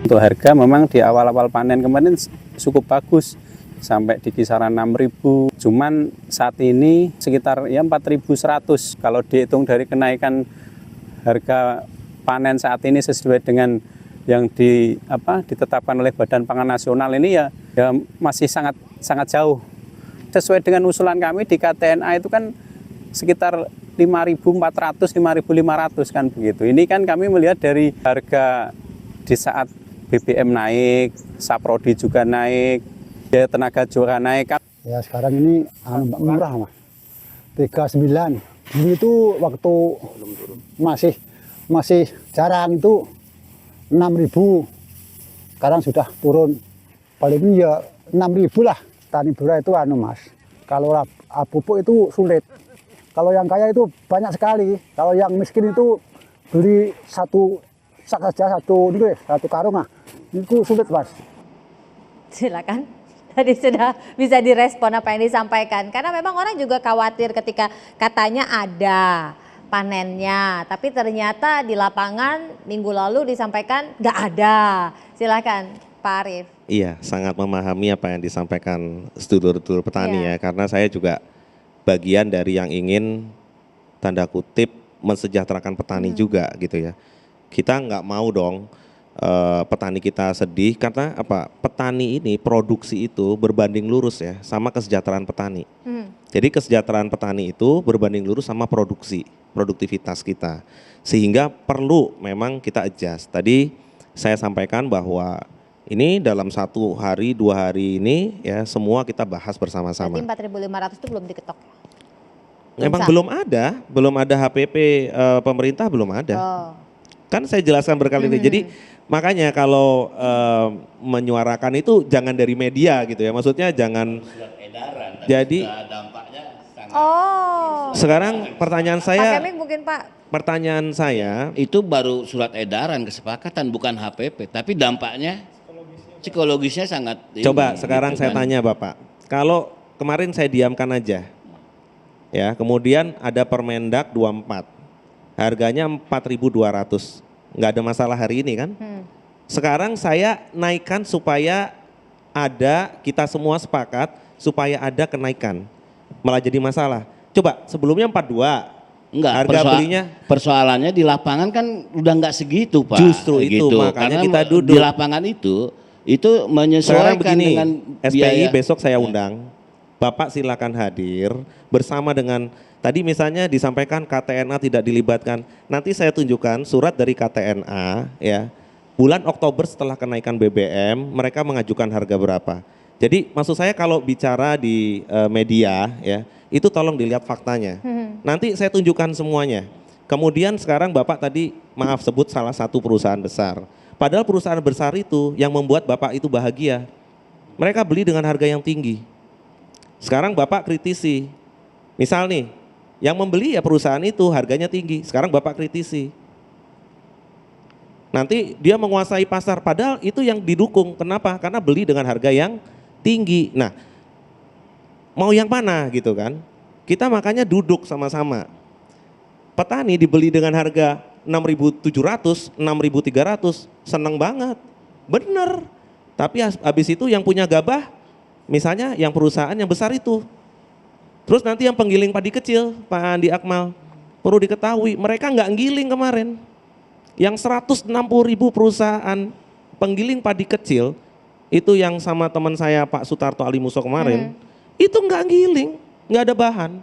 Untuk harga memang di awal-awal panen kemarin cukup bagus sampai di kisaran 6.000. Cuman saat ini sekitar ya 4.100 kalau dihitung dari kenaikan harga panen saat ini sesuai dengan yang ditetapkan oleh Badan Pangan Nasional ini ya masih sangat jauh. Sesuai dengan usulan kami di KTNA itu kan sekitar 5.400, 5.500 kan begitu. Ini kan kami melihat dari harga di saat BBM naik, Saprodi juga naik, biaya tenaga juga naik. Ya sekarang ini murah Mas. 39. Dulu itu waktu masih jarang itu 6.000. Sekarang sudah turun paling ya 6.000 lah. Tani bura itu Mas. Kalau pupuk itu sulit. Kalau yang kaya itu banyak sekali. Kalau yang miskin itu beli satu sak saja satu karung itu sulit Mas. Silakan. Tadi sudah bisa direspon apa yang disampaikan. Karena memang orang juga khawatir ketika katanya ada panennya, tapi ternyata di lapangan minggu lalu disampaikan nggak ada. Silakan Pak Arief. Iya, sangat memahami apa yang disampaikan sedulur-sedulur petani ya, karena saya juga bagian dari yang ingin tanda kutip mensejahterakan petani juga gitu ya. Kita nggak mau dong petani kita sedih karena apa? Petani ini produksi itu berbanding lurus ya sama kesejahteraan petani. Jadi kesejahteraan petani itu berbanding lurus sama produktivitas kita. Sehingga perlu memang kita adjust. Tadi saya sampaikan bahwa ini dalam 1 hari 2 hari ini ya semua kita bahas bersama-sama. Berarti 4.500 itu belum diketok? Memang belum ada HPP pemerintah belum ada. Oh. Kan saya jelaskan berkali-kali. Jadi makanya kalau menyuarakan itu jangan dari media gitu ya. Maksudnya jangan. Jadi dampaknya sangat. Oh. Sekarang pertanyaan saya. Pak Kemik mungkin Pak. Pertanyaan saya. Itu baru surat edaran kesepakatan bukan HPP. Tapi dampaknya psikologisnya sangat. Coba sekarang saya tanya Bapak. Kalau kemarin saya diamkan aja. Ya, kemudian ada Permendak 24. Harganya 4.200, nggak ada masalah hari ini kan? Sekarang saya naikkan supaya kita semua sepakat supaya ada kenaikan, malah jadi masalah. Coba sebelumnya 42, enggak, harga belinya. Persoalannya di lapangan kan udah nggak segitu Pak. Justru itu makanya karena kita duduk. Di lapangan itu menyesuaikan begini, dengan SPI biaya. besok saya undang, Bapak silakan hadir bersama dengan. Tadi misalnya disampaikan KTNA tidak dilibatkan. Nanti saya tunjukkan surat dari KTNA ya. Bulan Oktober setelah kenaikan BBM mereka mengajukan harga berapa. Jadi maksud saya kalau bicara di media ya, itu tolong dilihat faktanya. Nanti saya tunjukkan semuanya. Kemudian sekarang Bapak tadi maaf sebut salah satu perusahaan besar. Padahal perusahaan besar itu yang membuat Bapak itu bahagia. Mereka beli dengan harga yang tinggi. Sekarang Bapak kritisi. Misal nih, yang membeli ya perusahaan itu harganya tinggi, sekarang Bapak kritisi. Nanti dia menguasai pasar, padahal itu yang didukung. Kenapa? Karena beli dengan harga yang tinggi. Nah, mau yang mana gitu kan? Kita makanya duduk sama-sama. Petani dibeli dengan harga 6.700, 6.300, seneng banget. Bener. Tapi habis itu yang punya gabah, misalnya yang perusahaan yang besar itu. Terus nanti yang penggiling padi kecil, Pak Andi Akmal, perlu diketahui mereka nggak nggiling kemarin. Yang 160.000 perusahaan penggiling padi kecil, itu yang sama teman saya Pak Sutarto Alimuso kemarin, itu nggak nggiling, nggak ada bahan.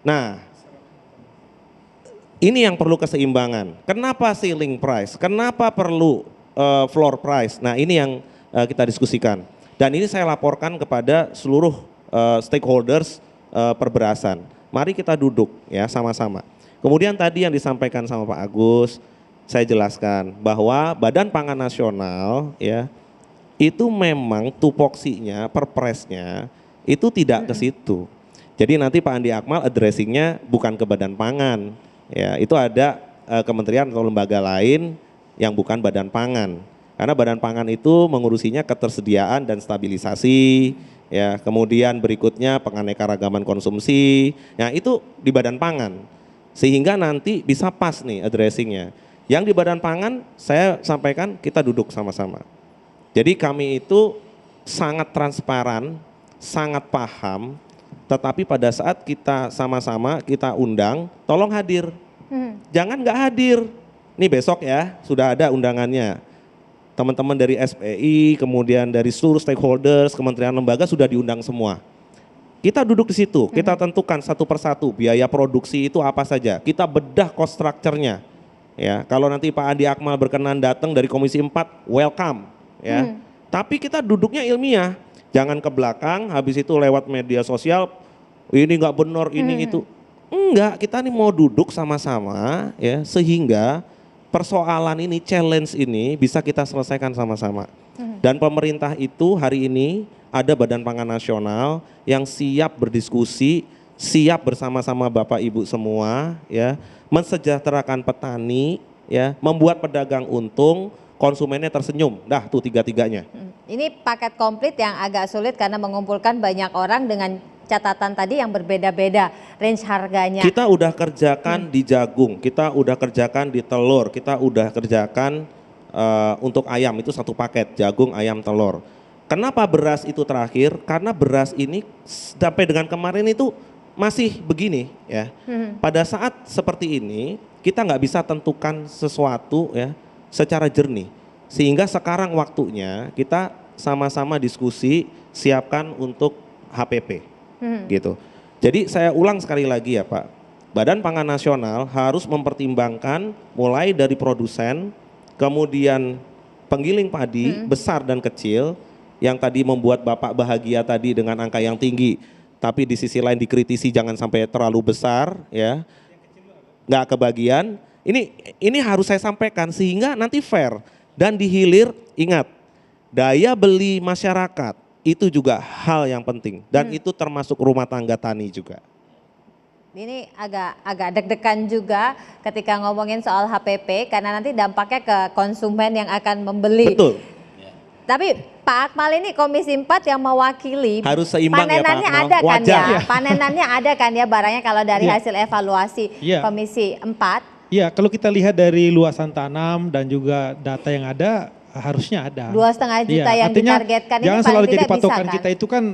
Nah, ini yang perlu keseimbangan. Kenapa ceiling price? Kenapa perlu floor price? Nah ini yang kita diskusikan. Dan ini saya laporkan kepada seluruh stakeholders perberasan. Mari kita duduk ya sama-sama. Kemudian tadi yang disampaikan sama Pak Agus, saya jelaskan bahwa Badan Pangan Nasional ya itu memang tupoksinya, perpresnya itu tidak ke situ. Jadi nanti Pak Andi Akmal addressingnya bukan ke Badan Pangan, ya itu ada kementerian atau lembaga lain yang bukan Badan Pangan. Karena Badan Pangan itu mengurusinya ketersediaan dan stabilisasi. Ya, kemudian berikutnya penganekaragaman konsumsi, ya itu di Badan Pangan, sehingga nanti bisa pas nih addressingnya. Yang di Badan Pangan saya sampaikan kita duduk sama-sama. Jadi kami itu sangat transparan, sangat paham, tetapi pada saat kita sama-sama kita undang, tolong hadir. Jangan nggak hadir. Nih besok ya, sudah ada undangannya. Teman-teman dari SPI, kemudian dari seluruh stakeholders, kementerian lembaga sudah diundang semua. Kita duduk di situ, kita tentukan satu persatu biaya produksi itu apa saja. Kita bedah cost structure-nya. Ya, kalau nanti Pak Andi Akmal berkenan datang dari Komisi 4, welcome. Ya, tapi kita duduknya ilmiah. Jangan ke belakang, habis itu lewat media sosial, ini nggak benar, ini itu. Enggak, kita nih mau duduk sama-sama ya, sehingga persoalan ini, challenge ini bisa kita selesaikan sama-sama. Dan pemerintah itu hari ini ada Badan Pangan Nasional yang siap berdiskusi, siap bersama-sama Bapak Ibu semua ya, mensejahterakan petani ya, membuat pedagang untung, konsumennya tersenyum. Dah tuh tiga-tiganya. Ini paket komplit yang agak sulit karena mengumpulkan banyak orang dengan catatan tadi yang berbeda-beda range harganya. Kita udah kerjakan di jagung, kita udah kerjakan di telur, kita udah kerjakan untuk ayam itu satu paket, jagung, ayam, telur. Kenapa beras itu terakhir? Karena beras ini sampai dengan kemarin itu masih begini ya. Pada saat seperti ini kita nggak bisa tentukan sesuatu ya secara jernih. Sehingga sekarang waktunya kita sama-sama diskusi siapkan untuk HPP gitu. Jadi saya ulang sekali lagi ya Pak, Badan Pangan Nasional harus mempertimbangkan mulai dari produsen, kemudian penggiling padi besar dan kecil yang tadi membuat Bapak bahagia tadi dengan angka yang tinggi, tapi di sisi lain dikritisi jangan sampai terlalu besar ya, nggak kebagian. Ini harus saya sampaikan sehingga nanti fair dan dihilir. Ingat, daya beli masyarakat itu juga hal yang penting dan itu termasuk rumah tangga tani juga. Ini agak deg-degan juga ketika ngomongin soal HPP karena nanti dampaknya ke konsumen yang akan membeli. Betul. Tapi Pak Akmal ini Komisi 4 yang mewakili. Harus seimbang ya Pak panenannya Akmal. ada kan Wajar. ya? Panenannya ada kan ya barangnya kalau dari Iya. hasil evaluasi Iya. Komisi 4? Iya, kalau kita lihat dari luasan tanam dan juga data yang ada, harusnya ada. 2,5 juta yang artinya ditargetkan ini jangan paling selalu jadi tidak bisa patokan kan? kita itu kan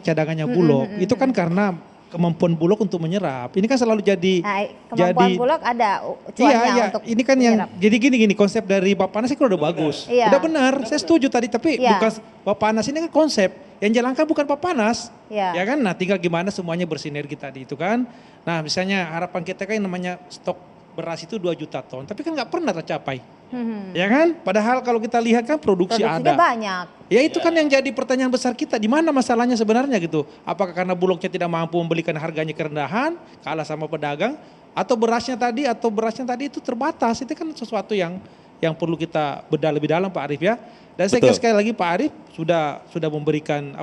cadangannya Bulog. Itu kan karena kemampuan Bulog untuk menyerap. Ini kan selalu jadi Nah, kemampuan Bulog ada cuannya iya, untuk ini kan yang menyerap. jadi gini konsep dari Bapak Nas itu udah bagus. Iya. Udah benar, saya setuju tadi tapi Iya. bukan Bapak Nas ini kan konsep. Yang jalankan bukan Bapak Nas. Iya. Ya kan? Nah, tinggal gimana semuanya bersinergi tadi itu kan. Nah, misalnya harapan kita kan yang namanya stok beras itu 2 juta ton, tapi kan nggak pernah tercapai. Ya kan? Padahal kalau kita lihat kan produksi Produksinya ada. banyak. Ya itu kan yang jadi pertanyaan besar kita, di mana masalahnya sebenarnya gitu. Apakah karena Bulognya tidak mampu membelikan harganya kerendahan, kalah sama pedagang, atau berasnya tadi itu terbatas. Itu kan sesuatu yang perlu kita bedah lebih dalam Pak Arief ya. Dan saya kira sekali lagi Pak Arief sudah memberikan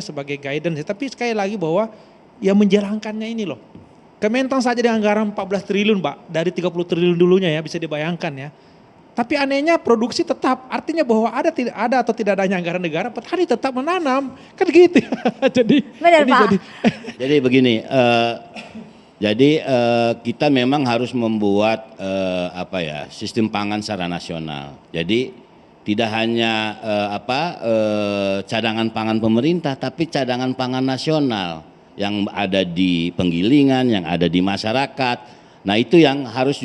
sebagai guidance, tapi sekali lagi bahwa yang menjalankannya ini loh. Kementan saja dengan anggaran 14 triliun Pak, dari 30 triliun dulunya ya, bisa dibayangkan ya. Tapi anehnya produksi tetap, artinya bahwa ada atau tidak adanya anggaran negara, petani tetap menanam, kan gitu. Benar Pak. Jadi begini, kita memang harus membuat sistem pangan secara nasional. Jadi tidak hanya cadangan pangan pemerintah, tapi cadangan pangan nasional yang ada di penggilingan, yang ada di masyarakat. Nah itu yang harus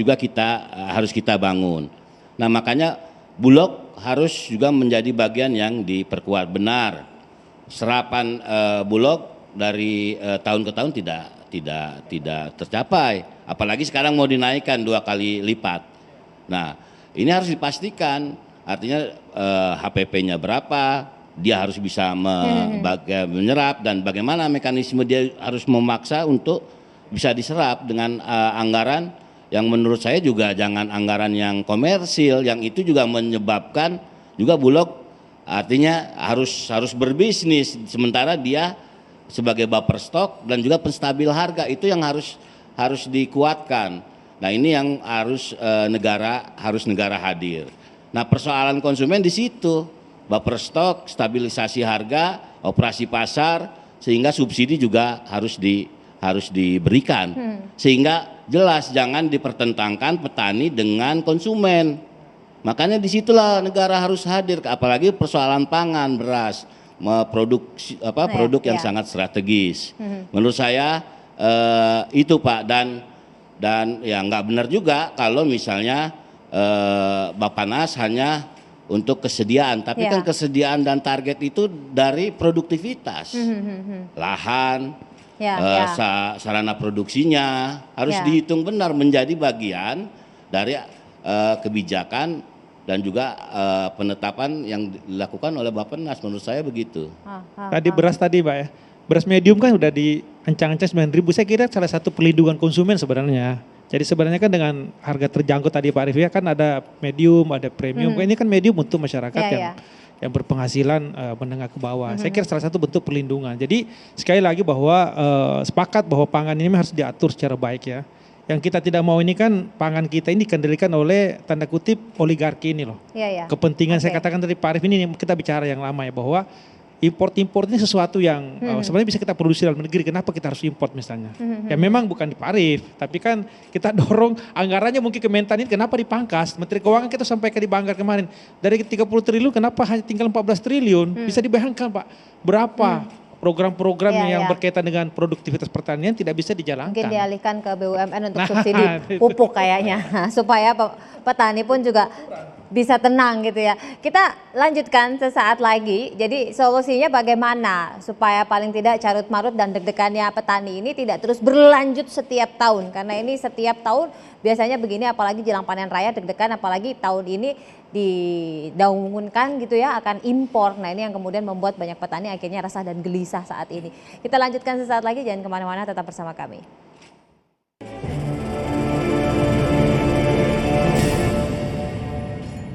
kita bangun. Nah makanya Bulog harus juga menjadi bagian yang diperkuat. Benar, serapan Bulog dari tahun ke tahun tidak tercapai. Apalagi sekarang mau dinaikkan 2 kali lipat. Nah ini harus dipastikan, artinya HPP-nya berapa, dia harus bisa menyerap dan bagaimana mekanisme dia harus memaksa untuk bisa diserap dengan anggaran yang menurut saya juga jangan anggaran yang komersil, yang itu juga menyebabkan juga Bulog artinya harus berbisnis sementara dia sebagai buffer stok dan juga penstabil harga, itu yang harus dikuatkan. Nah ini yang harus negara hadir. Nah persoalan konsumen di situ. Buffer stok, stabilisasi harga, operasi pasar, sehingga subsidi juga harus harus diberikan. Sehingga jelas jangan dipertentangkan petani dengan konsumen. Makanya disitulah negara harus hadir, apalagi persoalan pangan, beras, produk yang sangat strategis. Menurut saya itu Pak, dan ya nggak benar juga kalau misalnya Bappenas hanya untuk kesediaan, tapi kan kesediaan dan target itu dari produktivitas, lahan, sarana produksinya harus dihitung benar menjadi bagian dari kebijakan dan juga penetapan yang dilakukan oleh Bappenas, menurut saya begitu. Tadi beras tadi Pak ya, beras medium kan udah diancang-ancang 9.000, saya kira salah satu perlindungan konsumen sebenarnya. Jadi sebenarnya kan dengan harga terjangkau tadi Pak Arif ya, kan ada medium, ada premium, ini kan medium untuk masyarakat yang berpenghasilan menengah ke bawah. Saya kira salah satu bentuk perlindungan. Jadi sekali lagi bahwa sepakat bahwa pangan ini harus diatur secara baik ya. Yang kita tidak mau ini kan pangan kita ini dikendalikan oleh tanda kutip oligarki ini loh. Kepentingan saya katakan dari Pak Arif ini kita bicara yang lama ya, bahwa import ini sesuatu yang sebenarnya bisa kita produksi dalam negeri. Kenapa kita harus import misalnya? Ya memang bukan di Pak Arif, tapi kan kita dorong anggarannya mungkin ke Mentan ini kenapa dipangkas? Menteri Keuangan kita sampaikan di Banggar kemarin dari 30 triliun kenapa hanya tinggal 14 triliun? Bisa dibayangkan Pak berapa program-program yang berkaitan dengan produktivitas pertanian tidak bisa dijalankan. Mungkin dialihkan ke BUMN untuk subsidi pupuk kayaknya, supaya petani pun juga bisa tenang gitu ya. Kita lanjutkan sesaat lagi. Jadi solusinya bagaimana supaya paling tidak carut marut dan deg-degannya petani ini tidak terus berlanjut setiap tahun. Karena ini setiap tahun biasanya begini, apalagi jelang panen raya deg-degan, apalagi tahun ini didaungkan gitu ya akan impor. Nah ini yang kemudian membuat banyak petani akhirnya resah dan gelisah saat ini. Kita lanjutkan sesaat lagi, jangan kemana-mana, tetap bersama kami.